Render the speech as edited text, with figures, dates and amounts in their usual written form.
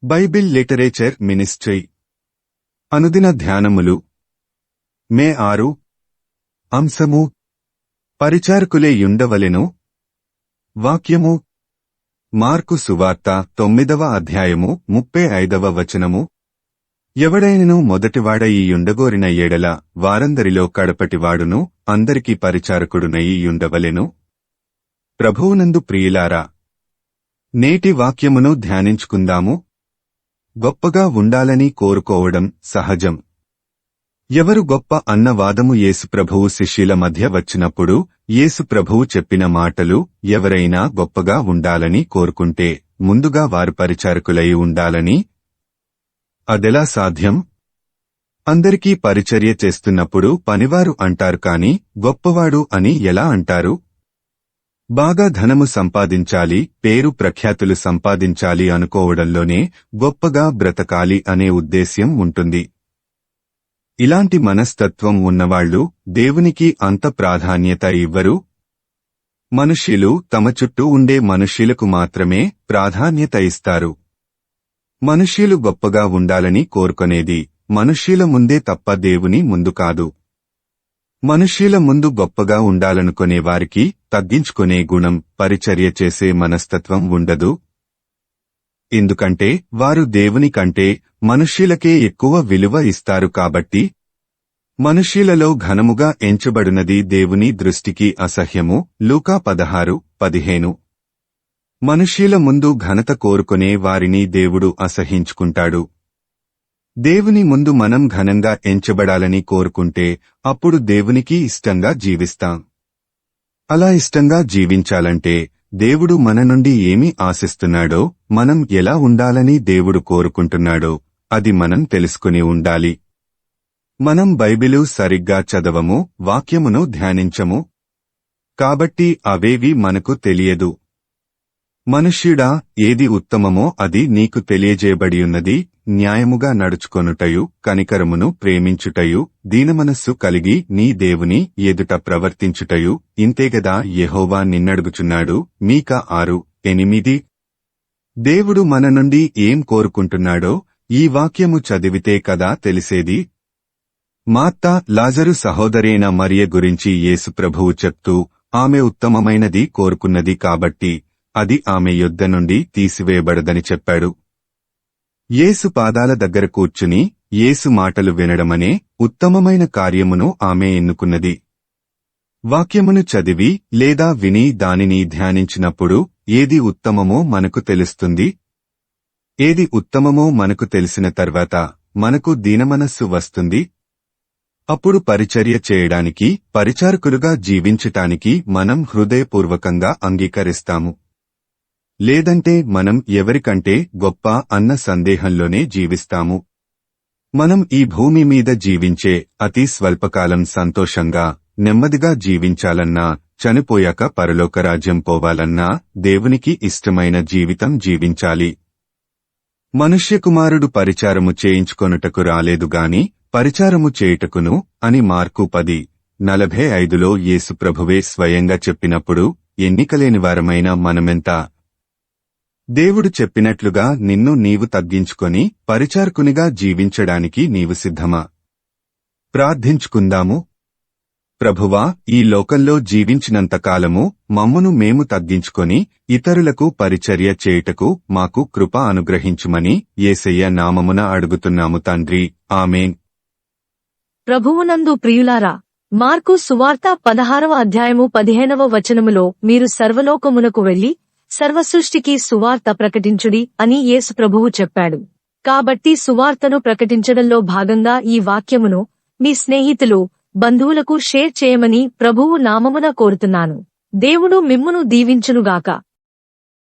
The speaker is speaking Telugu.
బైబిల్ లిటరేచర్ మినిస్ట్రీ అనుదిన ధ్యానములు మే 6 అంశము పరిచారకులే యుండవలెను. వాక్యము మార్కు సువార్త 9వ అధ్యాయము 35వ వచనము. ఎవడైనను మొదటివాడయి యుండగోరిన ఎడల వారందరిలో కడపటివాడును అందరికి పరిచారకుడునయి యుండవలెను. ప్రభువునందు ప్రియులారా, నేటి వాక్యమును ధ్యానించుకుందాము. గొప్పగా ఉండాలని కోరుకోవడం సహజం. ఎవరు గొప్ప అన్న వాదము యేసుప్రభువు శిష్యుల మధ్య వచ్చినప్పుడు యేసుప్రభువు చెప్పిన మాటలు, ఎవరైనా గొప్పగా ఉండాలని కోరుకుంటే ముందుగా వారు పరిచారకులై ఉండాలని. అదెలా సాధ్యం? అందరికీ పరిచర్య చేస్తున్నప్పుడు పనివారు అంటారు కాని గొప్పవాడు అని ఎలా అంటారు? బాగా ధనము సంపాదించాలి, పేరు ప్రఖ్యాతులు సంపాదించాలి అనుకోవడంలోనే గొప్పగా బ్రతకాలి అనే ఉద్దేశ్యం ఉంటుంది. ఇలాంటి మనస్తత్వం ఉన్నవాళ్లు దేవునికి అంత ప్రాధాన్యత ఇవ్వరు. మనుష్యులు తమ చుట్టూ ఉండే మనుష్యులకు మాత్రమే ప్రాధాన్యత ఇస్తారు. మనుష్యులు గొప్పగా ఉండాలని కోరుకొనేది మనుష్యుల ముందే తప్ప దేవుని ముందు కాదు. మనుష్యుల ముందు గొప్పగా ఉండాలనుకునే వారికి తగ్గించుకునే గుణం, పరిచర్య చేసే మనస్తత్వం ఉండదు. ఎందుకంటే వారు దేవుని కంటే మనుష్యులకే ఎక్కువ విలువ ఇస్తారు కాబట్టి. మనుష్యులలో ఘనముగా ఎంచబడినది దేవుని దృష్టికి అసహ్యము. లూకా 16:15. మనుష్యుల ముందు ఘనత కోరుకునే వారిని దేవుడు అసహ్యించుకుంటాడు. దేవుని ముందు మనం ఘనంగా ఎంచబడాలని కోరుకుంటే అప్పుడు దేవునికి ఇష్టంగా జీవిస్తాం. అలా ఇష్టంగా జీవించాలంటే దేవుడు మన నుండి ఏమి ఆశిస్తున్నాడో, మనం ఎలా ఉండాలని దేవుడు కోరుకుంటున్నాడో అది మనం తెలుసుకుని ఉండాలి. మనం బైబిలు సరిగ్గా చదవము, వాక్యమును ధ్యానించము. కాబట్టి అవేవి మనకు తెలియదు. మనుష్యుడా, ఏది ఉత్తమమో అది నీకు తెలియజేయబడియున్నది. న్యాయముగా నడుచుకొనుటయు, కనికరమును ప్రేమించుటయు, దీనమనస్సు కలిగి నీ దేవుని ఎదుట ప్రవర్తించుటయు ఇంతేగదా యెహోవా నిన్నడుగుచున్నాడు. మీకా 6:8. దేవుడు మన నుండి ఏం కోరుకుంటున్నాడో ఈ వాక్యము చదివితే కదా తెలిసేది. మార్తా, లాజరు సహోదరైన మరియ గురించి యేసుప్రభువు చెప్తూ, ఆమె ఉత్తమమైనది కోరుకున్నది కాబట్టి అది ఆమె యొద్ద నుండి తీసివేయబడదని చెప్పాడు. యేసు పాదాల దగ్గర కూర్చుని యేసు మాటలు వినడమనే ఉత్తమమైన కార్యమును ఆమె ఎన్నుకున్నది. వాక్యమును చదివి లేదా విని దానిని ధ్యానించినప్పుడు ఏది ఉత్తమమో మనకు తెలుస్తుంది. ఏది ఉత్తమమో మనకు తెలిసిన తర్వాత మనకు దీనమనస్సు వస్తుంది. అప్పుడు పరిచర్య చేయడానికి, పరిచారకులుగా జీవించటానికి మనం హృదయపూర్వకంగా అంగీకరిస్తాము. లేదంటే మనం ఎవరికంటే గొప్ప అన్న సందేహంలోనే జీవిస్తాము. మనం ఈ భూమి మీద జీవించే అతి స్వల్పకాలం సంతోషంగా, నెమ్మదిగా జీవించాలన్నా, చనిపోయాక పరలోకరాజ్యం పోవాలన్నా దేవునికి ఇష్టమైన జీవితం జీవించాలి. మనుష్యకుమారుడు పరిచారము చేయించుకొనుటకు రాలేదుగాని పరిచారము చేయుటకును అని మార్కు 10:45లో యేసుప్రభువే స్వయంగా చెప్పినప్పుడు ఎన్నికలేనివారమైన మనమెంత? దేవుడు చెప్పినట్లుగా నిన్ను నీవు తగ్గించుకొని పరిచారకునిగా జీవించడానికి నీవు సిద్ధమా? ప్రార్థించుకుందాము. ప్రభువా, ఈ లోకంలో జీవించినంతకాలము మమ్మును మేము తగ్గించుకొని ఇతరులకు పరిచర్య చేయుటకు మాకు కృప అనుగ్రహించుమని యేసయ్య నామమున అడుగుతున్నాము తండ్రి. ఆమేన్. ప్రభువునందు ప్రియులారా, మార్కు సువార్త 16వ అధ్యాయము 15వ వచనములో మీరు సర్వలోకమునకు వెళ్లి సర్వసృష్టికి సువార్త ప్రకటించుడి అని యేసు ప్రభువు చెప్పాడు. కాబట్టి సువార్తను ప్రకటించడంలో భాగంగా ఈ వాక్యమును మీ స్నేహితులు, బంధువులకు షేర్ చేయమని ప్రభువు నామమున కోరుతున్నాను. దేవుడు మిమ్మును దీవించునుగాక.